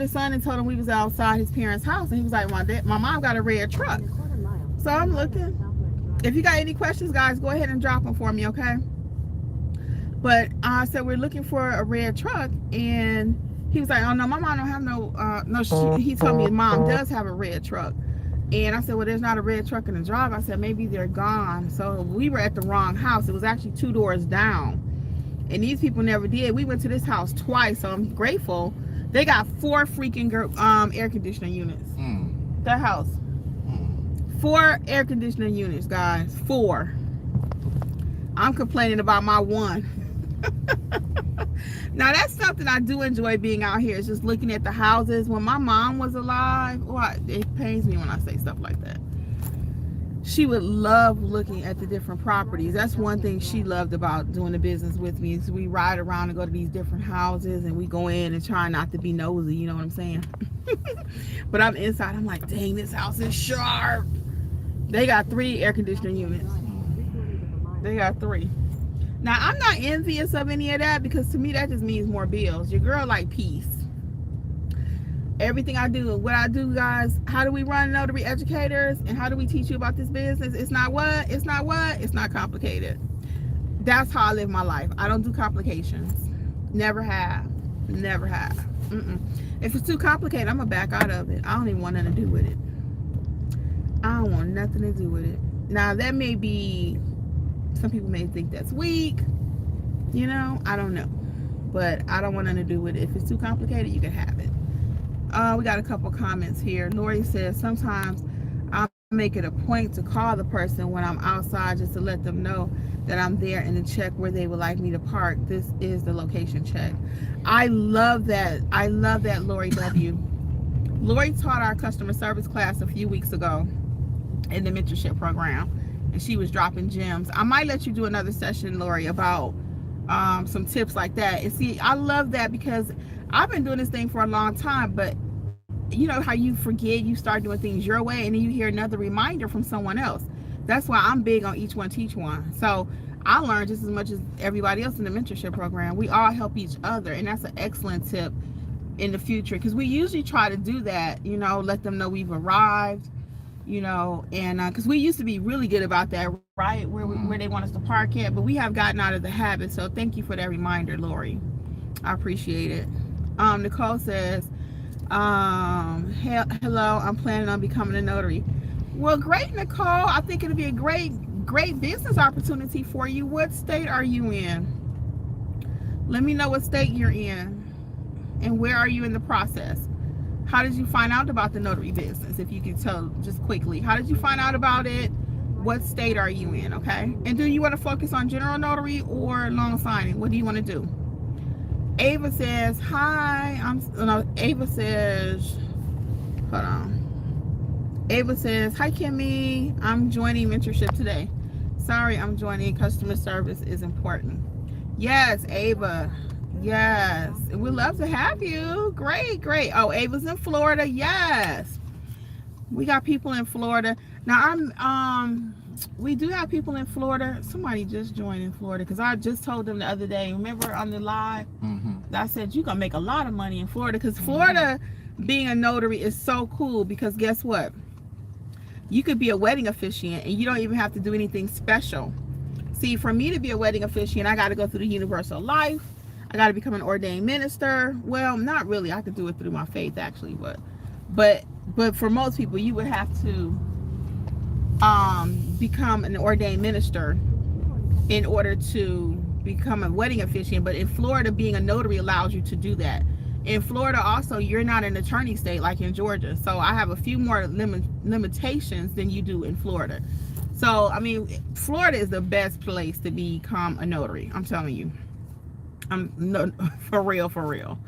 his son and told him we was outside his parents' house, and he was like, my mom got a red truck. So I'm looking. If you got any questions, guys, go ahead and drop them for me, okay? But I said we're looking for a red truck, and he was like, "Oh no, my mom don't have no." He told me his mom does have a red truck, and I said, "Well, there's not a red truck in the drive." I said, "Maybe they're gone." So we were at the wrong house. It was actually 2 doors down, and these people never did. We went to this house twice, so I'm grateful. They got 4 freaking air conditioning units. That house, 4 air conditioning units, guys. 4. I'm complaining about my 1. Now that's something I do enjoy being out here, is just looking at the houses. When my mom was alive, it pains me when I say stuff like that. She would love looking at the different properties. That's one thing she loved about doing the business with me, is we ride around and go to these different houses, and we go in and try not to be nosy, you know what I'm saying? But I'm inside, I'm like, dang, this house is sharp. They got 3 air conditioning units. They got 3. Now, I'm not envious of any of that, because to me that just means more bills. Your girl like peace. Everything I do, what I do, guys, how do we run notary educators, and how do we teach you about this business? It's not complicated. That's how I live my life. I don't do complications. Never have. If it's too complicated, I'm gonna back out of it. I don't even want nothing to do with it. I don't want nothing to do with it. Now, that may be, some people may think that's weak, you know, I don't know, but I don't want nothing to do with it. If it's too complicated, you can have it. We got a couple comments here. Lori says, sometimes I'll make it a point to call the person when I'm outside, just to let them know that I'm there, and to check where they would like me to park. This is the location check. I love that. I love that, Lori W. Lori taught our customer service class a few weeks ago in the mentorship program, and she was dropping gems. I might let you do another session, Lori, about some tips like that. And see, I love that, because I've been doing this thing for a long time, but you know how you forget, you start doing things your way, and then you hear another reminder from someone else. That's why I'm big on each one teach one. So I learned just as much as everybody else in the mentorship program. We all help each other, and that's an excellent tip in the future, because we usually try to do that, you know, let them know we've arrived, you know, and because we used to be really good about that, right, where they want us to park at, but we have gotten out of the habit. So thank you for that reminder, Lori. I appreciate it. Nicole says, hello, I'm planning on becoming a notary. Well, great, Nicole. I think it'll be a great business opportunity for you. What state are you in? Let me know what state you're in, and where are you in the process. How did you find out about the notary business? If you can tell just quickly, how did you find out about it? What state are you in? Okay, and do you want to focus on general notary or loan signing? What do you want to do? Ava says, hi, Ava says, hold on. Ava says, hi, Kimmy, I'm joining mentorship today. Sorry, I'm joining. Customer service is important. Yes, Ava. Yes. We'd love to have you. Great. Oh, Ava's in Florida. Yes. We got people in Florida. Now, we do have people in Florida. Somebody just joined in Florida, because I just told them the other day, remember on the live, I said you're gonna make a lot of money in Florida, because Florida being a notary is so cool, because guess what, you could be a wedding officiant and you don't even have to do anything special. See, for me to be a wedding officiant, I got to go through the universal life. I got to become an ordained minister. Well, not really, I could do it through my faith actually, but for most people, you would have to become an ordained minister in order to become a wedding officiant. But in Florida, being a notary allows you to do that. In Florida also, you're not an attorney state like in Georgia, so I have a few more limitations than you do in Florida. So I mean, Florida is the best place to become a notary, I'm telling you. For real.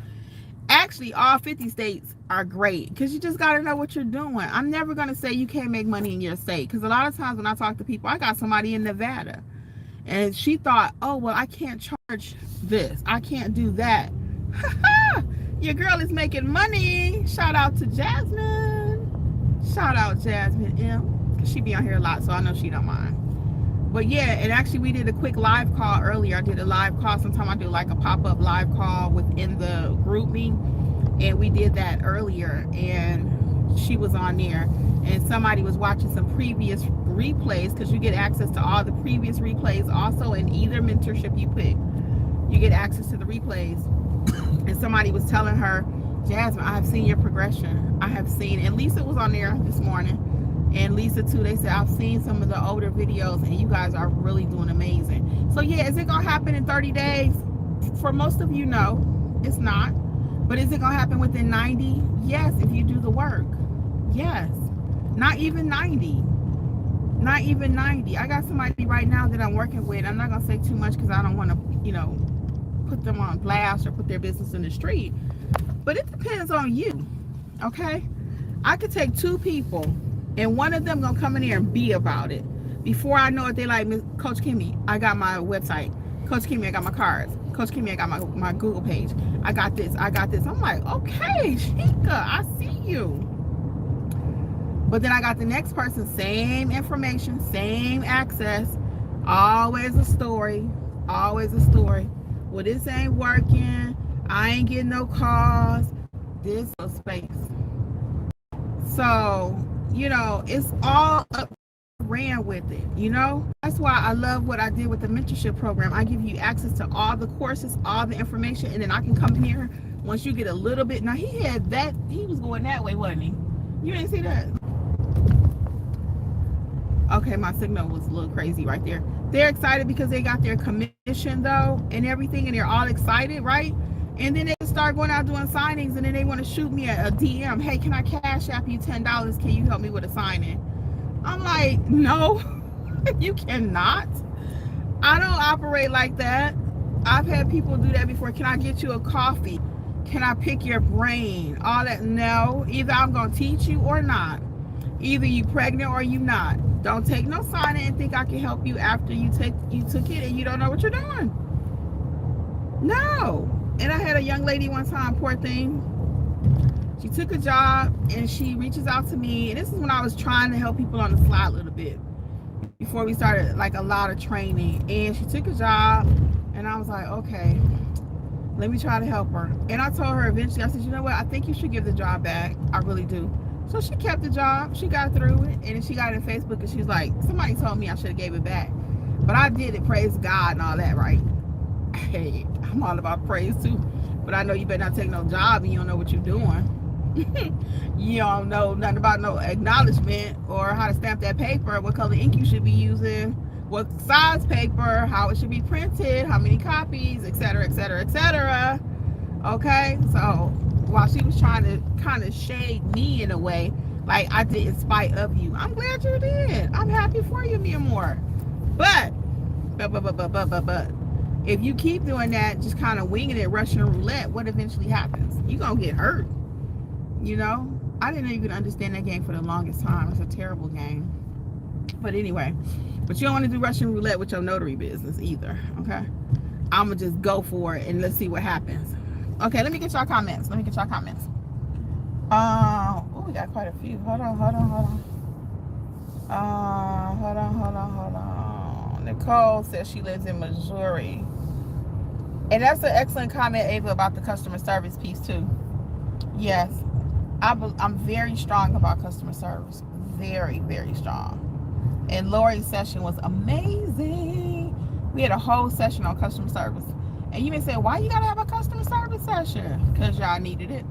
Actually, all 50 states are great, because you just got to know what you're doing. I'm never going to say you can't make money in your state, because a lot of times when I talk to people, I got somebody in Nevada, and she thought, oh, well, I can't charge this, I can't do that. Your girl is making money. Shout out to Jasmine. Shout out Jasmine M, because she be on here a lot, so I know she don't mind. But yeah, and actually we did a quick live call earlier. I did a live call. Sometimes I do like a pop-up live call within the group me. and we did that earlier, and she was on there, and somebody was watching some previous replays, because you get access to all the previous replays also in either mentorship you pick. You get access to the replays. And somebody was telling her, Jasmine, I have seen your progression. I have seen, and Lisa was on there this morning, and Lisa too. They said, I've seen some of the older videos, and you guys are really doing amazing. So yeah, is it gonna happen in 30 days? For most of you, no, it's not. But is it gonna happen within 90? Yes, if you do the work. Yes. Not even 90. Not even 90. I got somebody right now that I'm working with. I'm not gonna say too much because I don't want to, put them on blast or put their business in the street. But it depends on you. Okay? I could take 2 people and one of them gonna come in here and be about it. Before I know it, they like, Coach Kimmi, I got my website. Coach Kimmi, I got my cards. Coach Kimmi, I got my Google page. I got this. I'm like, okay, Chica, I see you. But then I got the next person, same information, same access, always a story, always a story. Well, this ain't working. I ain't getting no calls. This is space. So, it's all up, ran with it, That's why I love what I did with the mentorship program. I give you access to all the courses, all the information, and then I can come here once you get a little bit. Now, he was going that way, wasn't he? You didn't see that? Okay, my signal was a little crazy right there. They're excited because they got their commission though and everything, and they're all excited, right? And then they start going out doing signings, and then they want to shoot me a DM. Hey, can I cash app you $10? Can you help me with a signing? I'm like, no, you cannot. I don't operate like that. I've had people do that before. Can I get you a coffee? Can I pick your brain? All that. No, either I'm going to teach you or not. Either you pregnant or you not. Don't take no signing and think I can help you after you took it and you don't know what you're doing. No. And I had a young lady one time, poor thing. She took a job and she reaches out to me. And this is when I was trying to help people on the slide a little bit before we started like a lot of training. And she took a job and I was like, okay, let me try to help her. And I told her eventually, I said, you know what? I think you should give the job back. I really do. So she kept the job. She got through it. And then she got it on Facebook and she was like, somebody told me I should have gave it back. But I did it, praise God and all that, right? Hey, I'm all about praise too. But I know you better not take no job and you don't know what you're doing. You don't know nothing about no acknowledgement or how to stamp that paper, what color ink you should be using, what size paper, how it should be printed, how many copies, etc., etc., etc. Okay, so while she was trying to kind of shade me in a way, like I did in spite of you, I'm glad you did. I'm happy for you, mi amor. But if you keep doing that, just kind of winging it, Russian roulette, what eventually happens? You're gonna get hurt. I didn't even understand that game for the longest time. It's a terrible game. But anyway, but you don't want to do Russian roulette with your notary business either, okay? I'm going to just go for it and let's see what happens. Okay, let me get y'all comments. Oh, we got quite a few. Hold on. Nicole says she lives in Missouri. And that's an excellent comment, Ava, about the customer service piece too. Yes. I'm very strong about customer service. Very, very strong. And Lori's session was amazing. We had a whole session on customer service. And you may say, why you gotta have a customer service session? Because y'all needed it.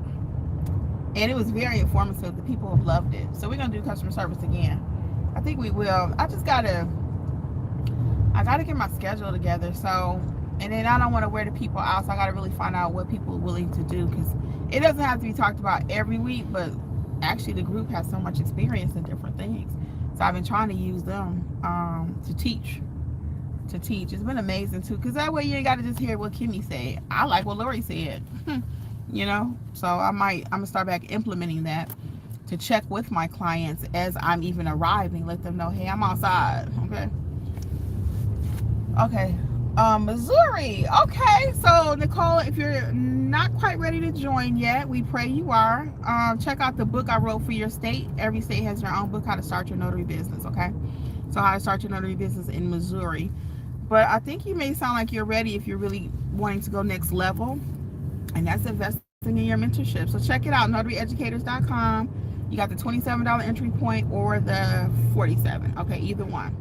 And it was very informative. The people have loved it. So we're gonna do customer service again. I think we will. I gotta get my schedule together. So, and then I don't want to wear the people out. So I gotta really find out what people are willing to do, because it doesn't have to be talked about every week, but actually the group has so much experience in different things. So I've been trying to use them to teach. It's been amazing too, because that way you ain't got to just hear what Kimmi said. I like what Lori said, So I'm gonna start back implementing that to check with my clients as I'm even arriving. Let them know, hey, I'm outside. Okay. Missouri. Okay, so Nicole, if you're not quite ready to join yet, we pray you are. Check out the book I wrote for your state. Every state has their own book, How to Start Your Notary Business. Okay, so how to start your notary business in Missouri. But I think you may sound like you're ready if you're really wanting to go next level, and that's investing in your mentorship. So check it out, notaryeducators.com. You got the $27 entry point or the $47. Okay, either one.